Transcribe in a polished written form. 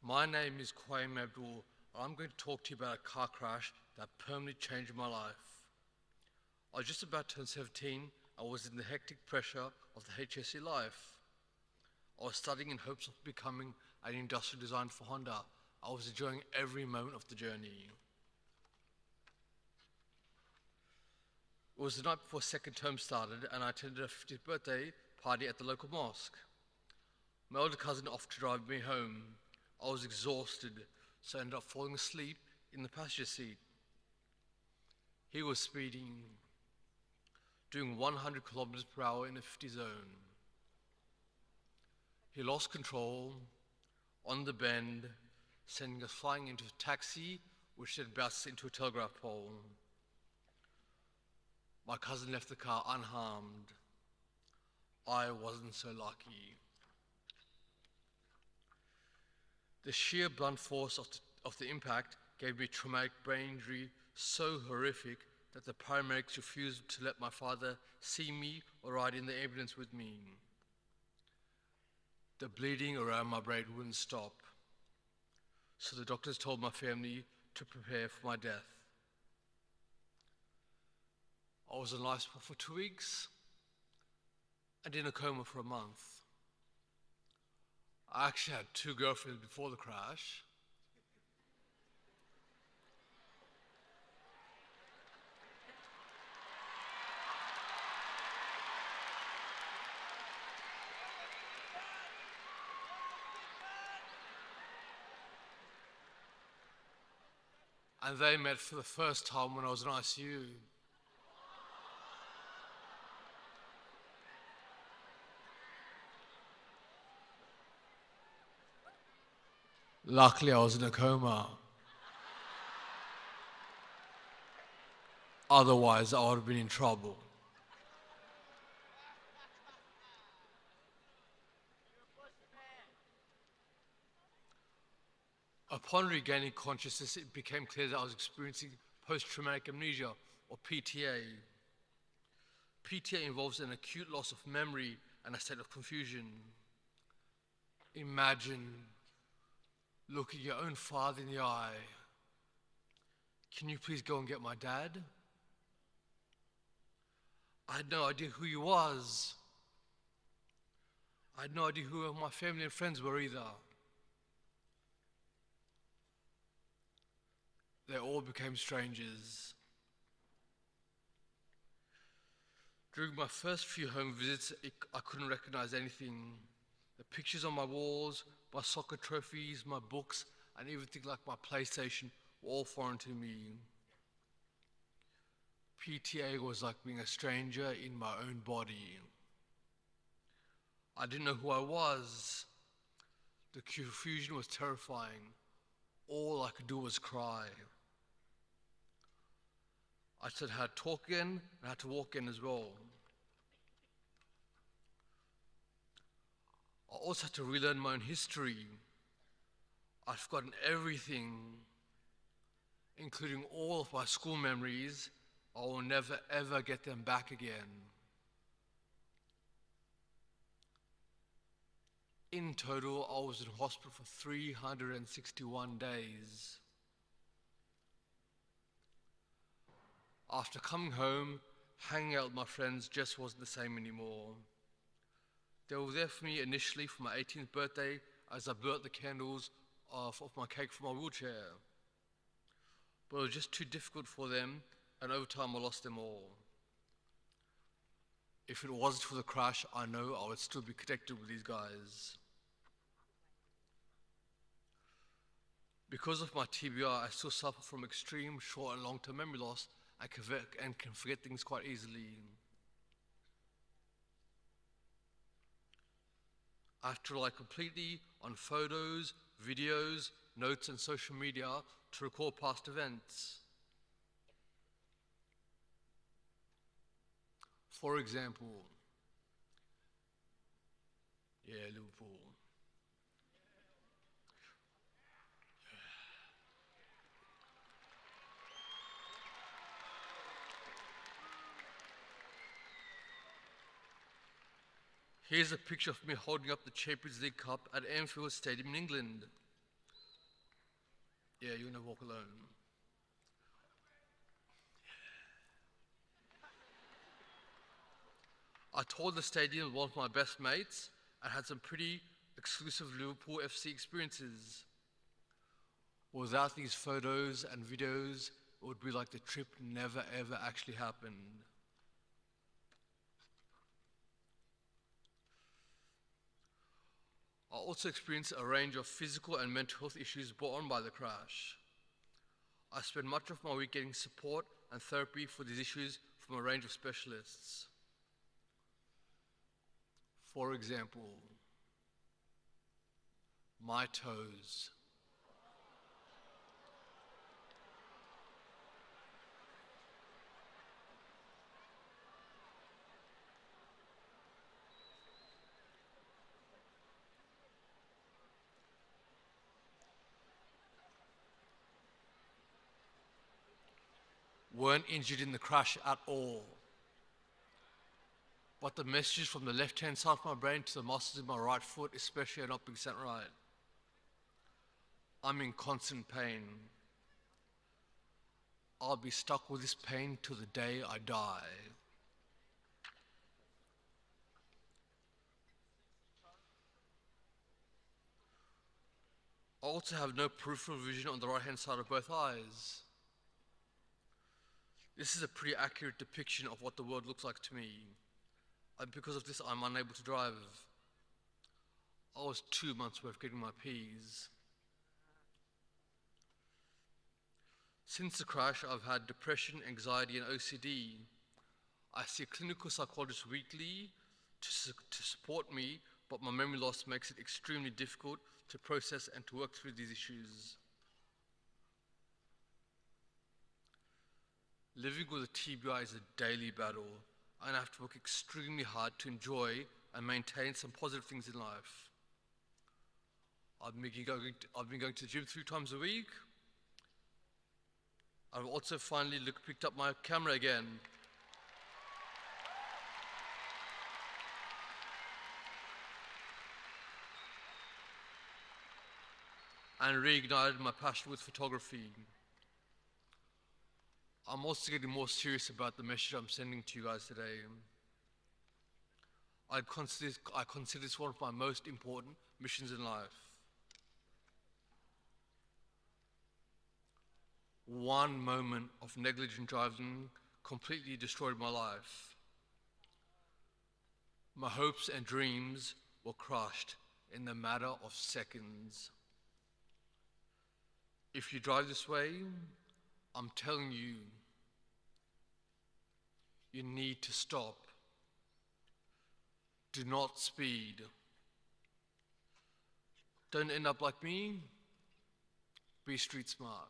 My name is Qaa'im Abdool. I'm going to talk to you about a car crash that permanently changed my life. I was just about to turn 17. I was in the hectic pressure of the HSC life. I was studying in hopes of becoming an industrial designer for Honda. I was enjoying every moment of the journey. It was the night before second term started and I attended a 50th birthday party at the local mosque. My older cousin offered to drive me home. I was exhausted, so I ended up falling asleep in the passenger seat. He was speeding, doing 100 kilometers per hour in a 50 zone. He lost control on the bend, sending us flying into a taxi, which then bounced into a telegraph pole. My cousin left the car unharmed. I wasn't so lucky. The sheer blunt force of the impact gave me traumatic brain injury so horrific that the paramedics refused to let my father see me or ride in the ambulance with me. The bleeding around my brain wouldn't stop, so the doctors told my family to prepare for my death. I was on life support for 2 weeks and in a coma for a month. I actually had 2 girlfriends before the crash. And they met for the first time when I was in ICU. Luckily, I was in a coma. Otherwise, I would have been in trouble. Upon regaining consciousness, it became clear that I was experiencing post-traumatic amnesia, or PTA. PTA involves an acute loss of memory and a state of confusion. Imagine looking your own father in the eye. Can you please go and get my dad? I had no idea who he was. I had no idea who my family and friends were either. They all became strangers. During my first few home visits, I couldn't recognize anything. The pictures on my walls, my soccer trophies, my books, and even things like my PlayStation were all foreign to me. PTA was like being a stranger in my own body. I didn't know who I was. The confusion was terrifying. All I could do was cry. I said how to talk again and how to walk again as well. I also had to relearn my own history. I'd forgotten everything, including all of my school memories. I will never ever get them back again. In total, I was in hospital for 361 days. After coming home, hanging out with my friends just wasn't the same anymore. They were there for me initially for my 18th birthday as I blew out the candles off my cake from my wheelchair. But it was just too difficult for them, and over time I lost them all. If it wasn't for the crash, I know I would still be connected with these guys. Because of my TBI, I still suffer from extreme short and long-term memory loss and can forget things quite easily. I have to rely completely on photos, videos, notes, and social media to recall past events. For example, Liverpool. Here's a picture of me holding up the Champions League Cup at Anfield Stadium in England. Yeah, you're gonna walk alone. I toured the stadium with one of my best mates and had some pretty exclusive Liverpool FC experiences. Without these photos and videos, it would be like the trip never ever actually happened. I also experienced a range of physical and mental health issues brought on by the crash. I spent much of my week getting support and therapy for these issues from a range of specialists. For example, my toes. Weren't injured in the crash at all. But the messages from the left-hand side of my brain to the muscles in my right foot especially are not being sent right. I'm in constant pain. I'll be stuck with this pain till the day I die. I also have no peripheral vision on the right-hand side of both eyes. This is a pretty accurate depiction of what the world looks like to me. And because of this, I'm unable to drive. I was 2 months away from getting my P's. Since the crash, I've had depression, anxiety, and OCD. I see a clinical psychologist weekly to support me, but my memory loss makes it extremely difficult to process and to work through these issues. Living with a TBI is a daily battle, and I have to work extremely hard to enjoy and maintain some positive things in life. I've been going to the gym 3 times a week. I've also finally picked up my camera again. And reignited my passion with photography. I'm also getting more serious about the message I'm sending to you guys today. I consider this one of my most important missions in life. One moment of negligent driving completely destroyed my life. My hopes and dreams were crushed in the matter of seconds. If you drive this way, I'm telling you, you need to stop. Do not speed. Don't end up like me. Be street smart.